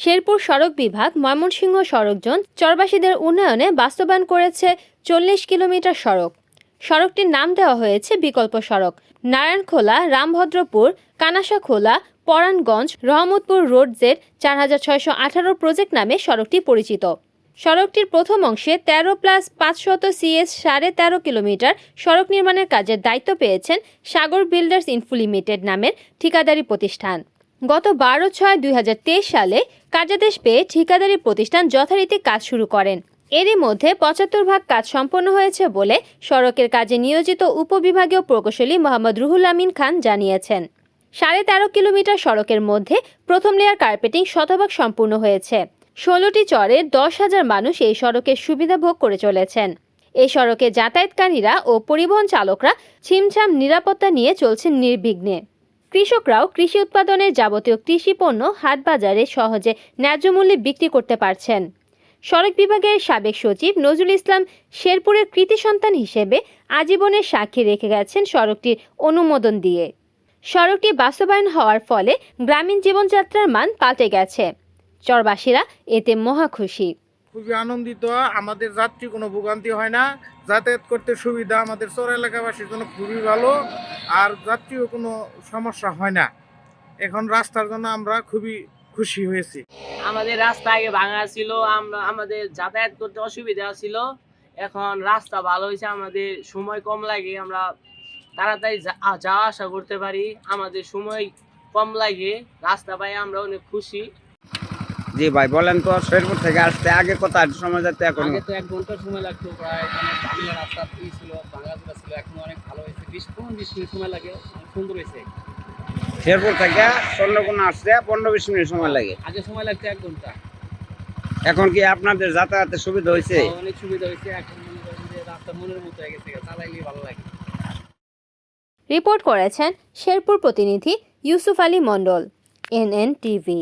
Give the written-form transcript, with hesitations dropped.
শেরপুর সড়ক বিভাগ ময়মনসিংহ সড়ক জোন চরবাসীদের উন্নয়নে বাস্তবায়ন করেছে 40 কিলোমিটার সড়ক। সড়কটির নাম দেওয়া হয়েছে বিকল্প সড়ক। Narayankhola, Rambhadrapur, Kanasakhola, Paranganj, Rahmatpur road Z 4618 project নামে সড়কটি পরিচিত। সড়কটির প্রথম অংশে 13+500 সিএস 13.5 কিলোমিটার সড়ক নির্মাণের কাজের দায়িত্ব পেয়েছেন সাগর বিল্ডার্স ইনফো লিমিটেড নামের ঠিকাদারি প্রতিষ্ঠান। গত 12/6/2023 সালে কার্যাদেশ পেয়ে ঠিকাদারি প্রতিষ্ঠান যথারীতি কাজ শুরু করেন। এরই মধ্যে 75 ভাগ কাজ সম্পন্ন হয়েছে বলে সড়কের কাজে নিয়োজিত উপবিভাগীয় প্রকৌশলী মোহাম্মদ রুহুল আমিন খান জানিয়েছেন। 13.5 কিলোমিটার সড়কের মধ্যে প্রথম লেয়ার কার্পেটিং শতভাগ সম্পূর্ণ হয়েছে। 16টি চরে 10,000 মানুষ এই সড়কের সুবিধা ভোগ করে চলেছেন। এই সড়কে যাতায়াতকারীরা ও পরিবহন চালকরা ছিমছাম নিরাপত্তা নিয়ে চলছেন নির্বিঘ্নে। কৃষকরাও কৃষি উৎপাদনের যাবতীয় কৃষি পণ্য হাটবাজারে সহজে ন্যায্য মূল্যে বিক্রি করতে পারছেন। সড়ক বিভাগের সাবেক সচিব নজরুল ইসলাম শেরপুরের কৃতি সন্তান হিসেবে আজীবনের সাক্ষী রেখে গেছেন সড়কটির অনুমোদন দিয়ে। সড়কটি বাস্তবায়ন হওয়ার ফলে গ্রামীণ জীবনযাত্রার মান পাল্টে গেছে। চরবাসীরা এতে মহা খুশি। খুবই আনন্দিত। আমাদের যাত্রী কোনো ভোগান্তি হয় না, যাতায়াত করতে সুবিধা। আমাদের চর এলাকাবাসীর জন্য খুবই ভালো, আর যাত্রীও কোনো সমস্যা হয় না। এখন রাস্তার জন্য আমরা খুবই খুশি হয়েছি। আমাদের রাস্তা আগে ভাঙা ছিল, আমাদের যাতায়াত করতে অসুবিধা ছিল। এখন রাস্তা ভালো হয়েছে, আমাদের সময় কম লাগে, আমরা তাড়াতাড়ি যাওয়া আসা করতে পারি, আমাদের সময় কম লাগে। রাস্তা পাই আমরা অনেক খুশি। জি ভাই বলেন তো, শেরপুর থেকে আসতে আগে কত সময় যেতে? এখন আগে তো 1 ঘন্টা সময় লাগতো প্রায়। রাস্তা ছিল, ভাঙাচোরা ছিল, এখন অনেক ভালো হয়েছে। 20-20 মিনিট সময় লাগে, সুন্দর হয়েছে। শেরপুর থেকে চন্দ্রকোনা আসতে 15-20 মিনিট সময় লাগে। আগে সময় লাগতো 1 ঘন্টা। এখন কি আপনাদের যাতায়াতের সুবিধা হয়েছে? অনেক সুবিধা হয়েছে। এখন রাস্তা মনের মতো হয়ে গেছে, চালাইলে ভালো লাগে। রিপোর্ট করেছেন শেরপুর প্রতিনিধি ইউসুফ আলী মণ্ডল, NN টিভি।